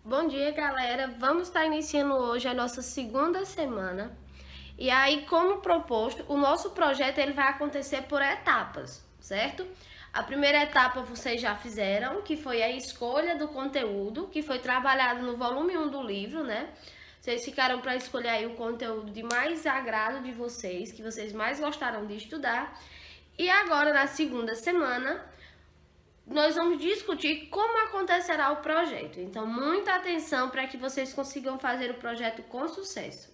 Bom dia, galera. Vamos estar iniciando hoje a nossa segunda semana. E aí, como proposto, o nosso projeto ele vai acontecer por etapas, certo? A primeira etapa vocês já fizeram, que foi a escolha do conteúdo, que foi trabalhado no volume 1 do livro, né? Vocês ficaram para escolher aí o conteúdo de mais agrado de vocês, que vocês mais gostaram de estudar. E agora, na segunda semana, nós vamos discutir como acontecerá o projeto. Então, muita atenção para que vocês consigam fazer o projeto com sucesso.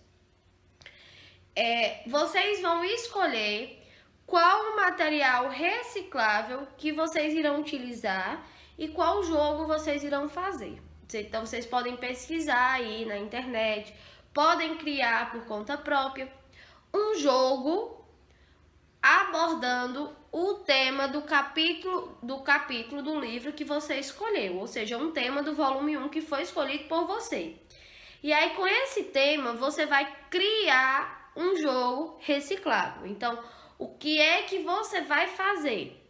Vocês vão escolher qual o material reciclável que vocês irão utilizar e qual jogo vocês irão fazer. Então, vocês podem pesquisar aí na internet, podem criar por conta própria um jogo abordando o tema do capítulo do livro que você escolheu, ou seja, um tema do volume 1 que foi escolhido por você. E aí, com esse tema, você vai criar um jogo reciclável. Então, o que é que você vai fazer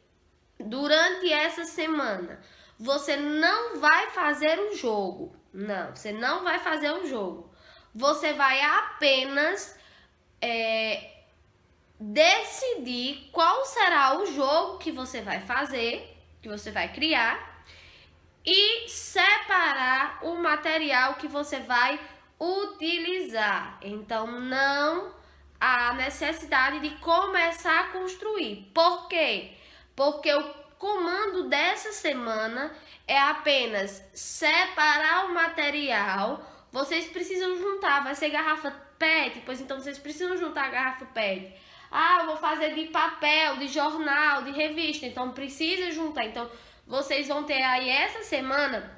durante essa semana? Você não vai fazer um jogo. Não, você não vai fazer um jogo. Você vai apenas decidir qual será o jogo que você vai fazer, que você vai criar, e separar o material que você vai utilizar. Então, não há necessidade de começar a construir. Por quê? Porque o comando dessa semana é apenas separar o material. Vocês precisam juntar, vai ser garrafa PET, pois então vocês precisam juntar a garrafa PET. Eu vou fazer de papel, de jornal, de revista, então precisa juntar. Então, vocês vão ter aí essa semana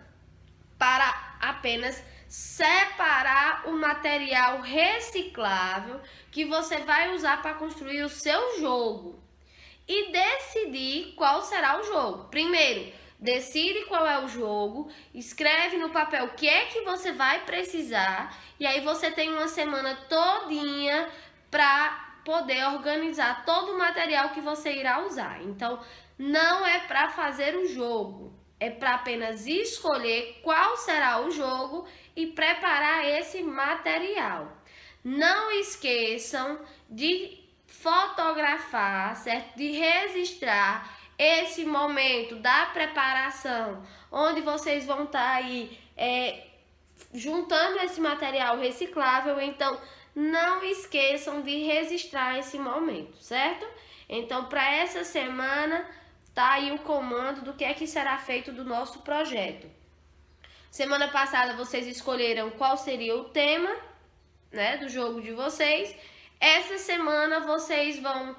para apenas separar o material reciclável que você vai usar para construir o seu jogo e decidir qual será o jogo. Primeiro, decide qual é o jogo, escreve no papel o que é que você vai precisar e aí você tem uma semana todinha para poder organizar todo o material que você irá usar. Então, não é para fazer o jogo, é para apenas escolher qual será o jogo e preparar esse material. Não esqueçam de fotografar, certo? De registrar esse momento da preparação, onde vocês vão estar aí juntando esse material reciclável. Então, não esqueçam de registrar esse momento, certo? Então, para essa semana, tá aí o comando do que é que será feito do nosso projeto. Semana passada, vocês escolheram qual seria o tema, né, do jogo de vocês. Essa semana, vocês vão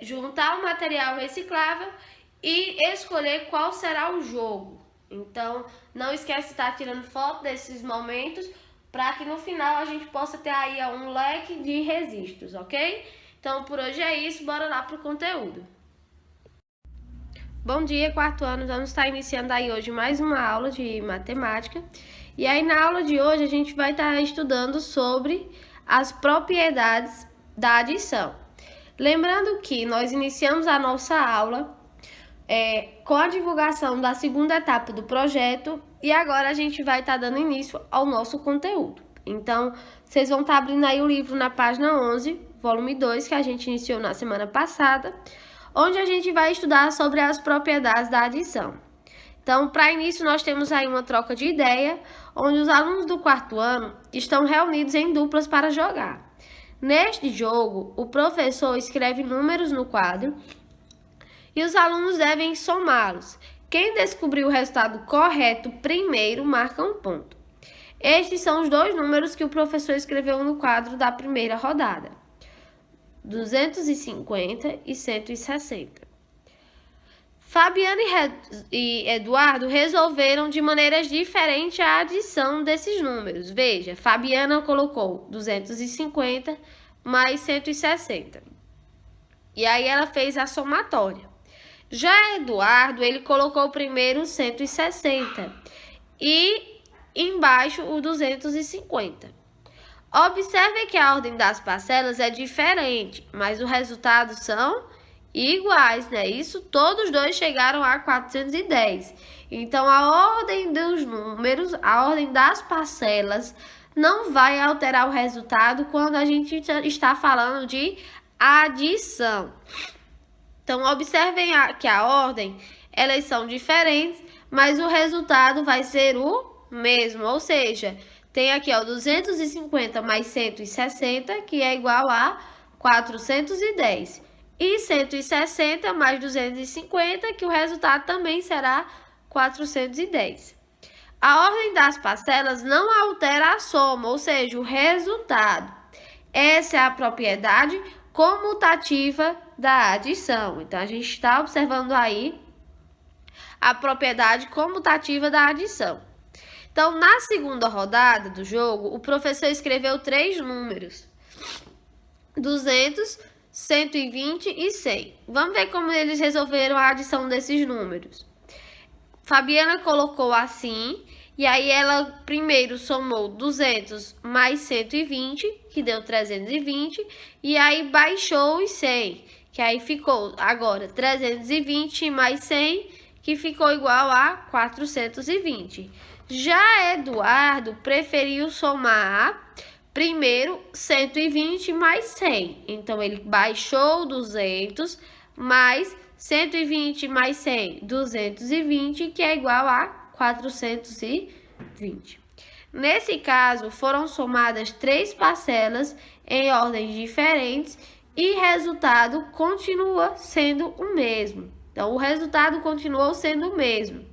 juntar o material reciclável e escolher qual será o jogo. Então, não esquece de estar tirando foto desses momentos, para que no final a gente possa ter aí um leque de registros, ok? Então, por hoje é isso, bora lá pro conteúdo. Bom dia, quarto ano, vamos estar iniciando aí hoje mais uma aula de matemática. E aí na aula de hoje a gente vai estar estudando sobre as propriedades da adição. Lembrando que nós iniciamos a nossa aula com a divulgação da segunda etapa do projeto e agora a gente vai estar dando início ao nosso conteúdo. Então, vocês vão estar abrindo aí o livro na página 11, volume 2, que a gente iniciou na semana passada, onde a gente vai estudar sobre as propriedades da adição. Então, para início, nós temos aí uma troca de ideia, onde os alunos do quarto ano estão reunidos em duplas para jogar. Neste jogo, o professor escreve números no quadro e os alunos devem somá-los. Quem descobrir o resultado correto primeiro marca um ponto. Estes são os dois números que o professor escreveu no quadro da primeira rodada: 250 e 160. Fabiana e Eduardo resolveram de maneiras diferentes a adição desses números. Veja, Fabiana colocou 250 mais 160. E aí ela fez a somatória. Já Eduardo, ele colocou primeiro 160 e embaixo o 250. Observe que a ordem das parcelas é diferente, mas o resultado são iguais, né? Isso, todos dois chegaram a 410. Então, a ordem dos números, a ordem das parcelas, não vai alterar o resultado quando a gente está falando de adição. Então, observem que a ordem, elas são diferentes, mas o resultado vai ser o mesmo. Ou seja, tem aqui, ó, 250 mais 160, que é igual a 410. E 160 mais 250, que o resultado também será 410. A ordem das parcelas não altera a soma, ou seja, o resultado. Essa é a propriedade comutativa da adição. Então, a gente está observando aí a propriedade comutativa da adição. Então, na segunda rodada do jogo, o professor escreveu 3 números: 200, 120 e 100. Vamos ver como eles resolveram a adição desses números. Fabiana colocou assim, e aí ela primeiro somou 200 mais 120, que deu 320, e aí baixou os 100, que aí ficou agora 320 mais 100, que ficou igual a 420. Já Eduardo preferiu somar primeiro 120 mais 100. Então, ele baixou 200 mais 120 mais 100, 220, que é igual a 420. Nesse caso, foram somadas 3 parcelas em ordens diferentes e o resultado continua sendo o mesmo. Então, o resultado continuou sendo o mesmo.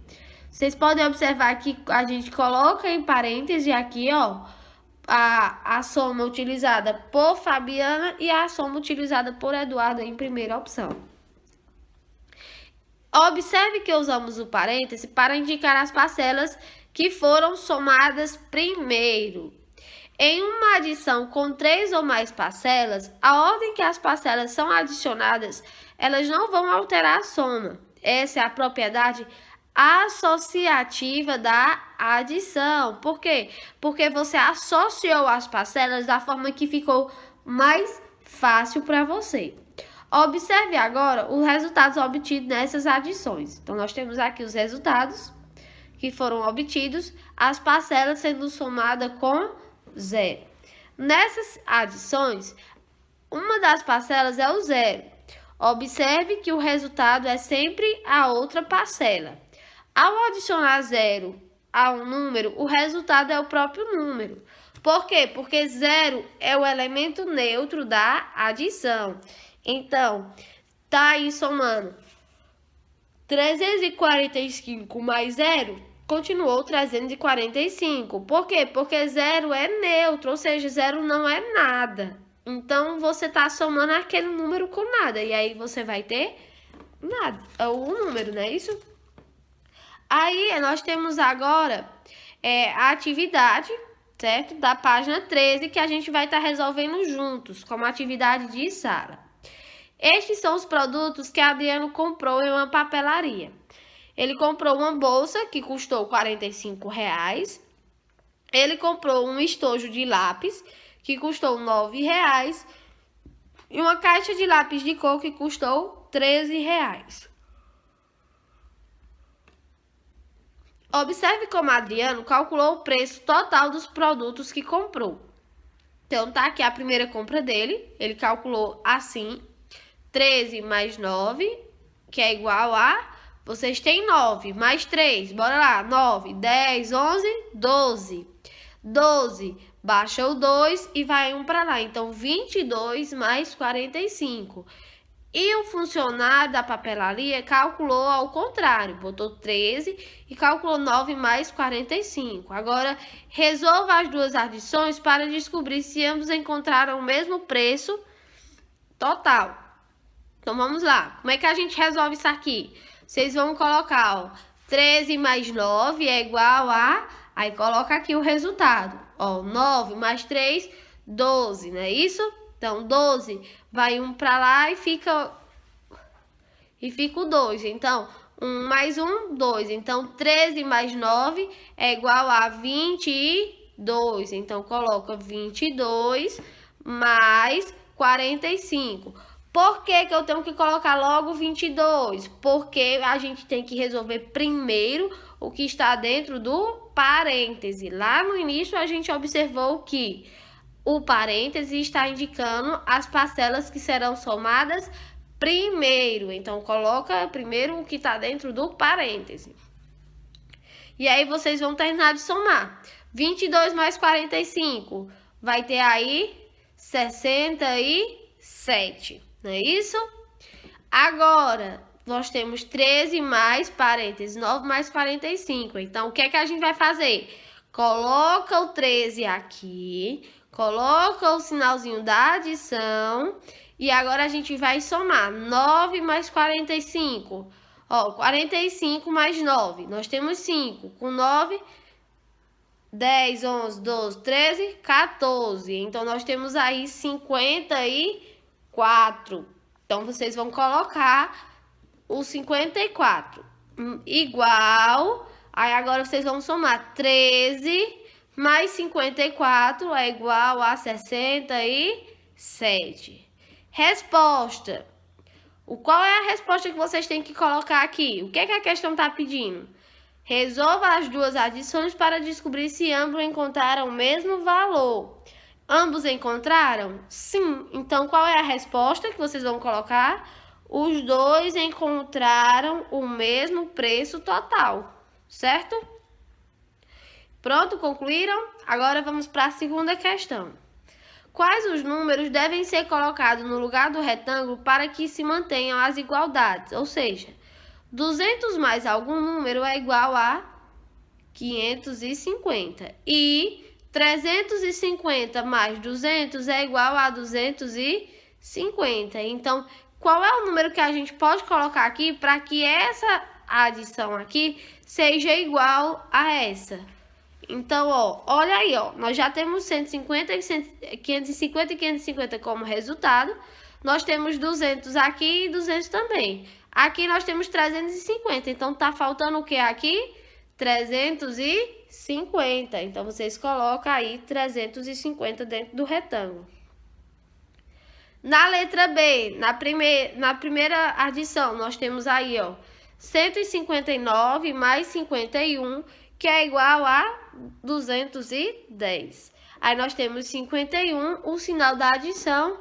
Vocês podem observar que a gente coloca em parêntese aqui, ó, a soma utilizada por Fabiana e a soma utilizada por Eduardo em primeira opção. Observe que usamos o parêntese para indicar as parcelas que foram somadas primeiro. Em uma adição com 3 ou mais parcelas, a ordem que as parcelas são adicionadas, elas não vão alterar a soma. Essa é a propriedade associativa da adição. Por quê? Porque você associou as parcelas da forma que ficou mais fácil para você. Observe agora os resultados obtidos nessas adições. Então, nós temos aqui os resultados que foram obtidos, as parcelas sendo somadas com 0. Nessas adições, uma das parcelas é o 0. Observe que o resultado é sempre a outra parcela. Ao adicionar 0 a um número, o resultado é o próprio número. Por quê? Porque 0 é o elemento neutro da adição. Então, tá aí somando 345 mais 0, continuou 345. Por quê? Porque 0 é neutro, ou seja, 0 não é nada. Então, você tá somando aquele número com nada. E aí, você vai ter nada, o número, não é isso? Aí, nós temos agora a atividade, certo? Da página 13, que a gente vai estar resolvendo juntos, como atividade de sala. Estes são os produtos que Adriano comprou em uma papelaria. Ele comprou uma bolsa que custou R$ 45. Ele comprou um estojo de lápis que custou R$ 9. E uma caixa de lápis de cor que custou R$ 13. Observe como Adriano calculou o preço total dos produtos que comprou. Então, tá aqui a primeira compra dele. Ele calculou assim: 13 mais 9, que é igual a... Vocês têm 9 mais 3, bora lá. 9, 10, 11, 12. 12, baixa o 2 e vai 1 para lá. Então, 22 mais 45. E o funcionário da papelaria calculou ao contrário, botou 13 e calculou 9 mais 45. Agora, resolva as duas adições para descobrir se ambos encontraram o mesmo preço total. Então, vamos lá. Como é que a gente resolve isso aqui? Vocês vão colocar, ó, 13 mais 9 é igual a... Aí, coloca aqui o resultado. Ó, 9 mais 3, 12, não é isso? Então, 12 vai 1 para lá e fica o 2. Então, 1 mais 1, 2. Então, 13 mais 9 é igual a 22. Então, coloca 22 mais 45. Por que eu tenho que colocar logo 22? Porque a gente tem que resolver primeiro o que está dentro do parêntese. Lá no início a gente observou que o parêntese está indicando as parcelas que serão somadas primeiro. Então, coloca primeiro o que está dentro do parêntese. E aí, vocês vão terminar de somar. 22 mais 45 vai ter aí 67. Não é isso? Agora, nós temos 13 mais parênteses, 9 mais 45. Então, o que é que a gente vai fazer? Coloca o 13 aqui, coloca o sinalzinho da adição e agora a gente vai somar 9 mais 45. Ó, 45 mais 9, nós temos 5. Com 9, 10, 11, 12, 13, 14. Então, nós temos aí 54. Então, vocês vão colocar o 54 igual. Aí, agora vocês vão somar 13 mais 54 é igual a 67. Resposta. Qual é a resposta que vocês têm que colocar aqui? O que é que a questão está pedindo? Resolva as duas adições para descobrir se ambos encontraram o mesmo valor. Ambos encontraram? Sim. Então, qual é a resposta que vocês vão colocar? Os dois encontraram o mesmo preço total, certo? Pronto, concluíram? Agora vamos para a segunda questão. Quais os números devem ser colocados no lugar do retângulo para que se mantenham as igualdades? Ou seja, 200 mais algum número é igual a 550. E 350 mais 200 é igual a 250. Então, qual é o número que a gente pode colocar aqui para que essa adição aqui seja igual a essa? Então, ó, olha aí, ó, nós já temos 150 e 550 e 550 como resultado. Nós temos 200 aqui e 200 também. Aqui nós temos 350, então tá faltando o que aqui? 350. Então, vocês colocam aí 350 dentro do retângulo. Na letra B, na primeira adição, nós temos aí, ó, 159 mais 51, que é igual a 210. Aí nós temos 51, o sinal da adição,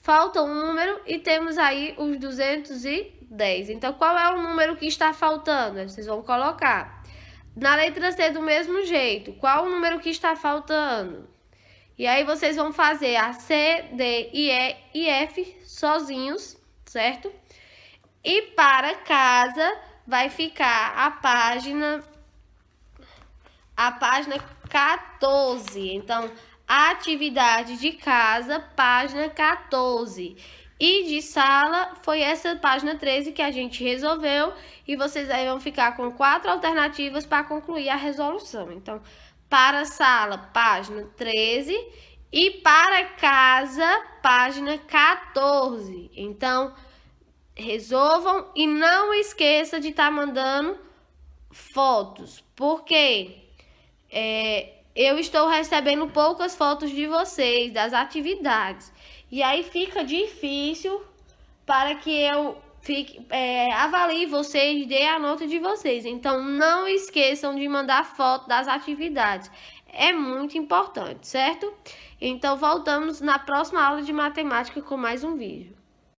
falta um número e temos aí os 210. Então, qual é o número que está faltando? Vocês vão colocar. Na letra C, do mesmo jeito, qual o número que está faltando? E aí, vocês vão fazer a C, D, E e F sozinhos, certo? E para casa, vai ficar a página 14. Então, atividade de casa, página 14. E de sala, foi essa página 13 que a gente resolveu. E vocês aí vão ficar com 4 alternativas para concluir a resolução. Então, para sala, página 13. E para casa, página 14. Então, resolvam e não esqueça de estar mandando fotos. Por quê? Eu estou recebendo poucas fotos de vocês, das atividades. E aí fica difícil para que eu avalie vocês, dê a nota de vocês. Então, não esqueçam de mandar foto das atividades. É muito importante, certo? Então, voltamos na próxima aula de matemática com mais um vídeo.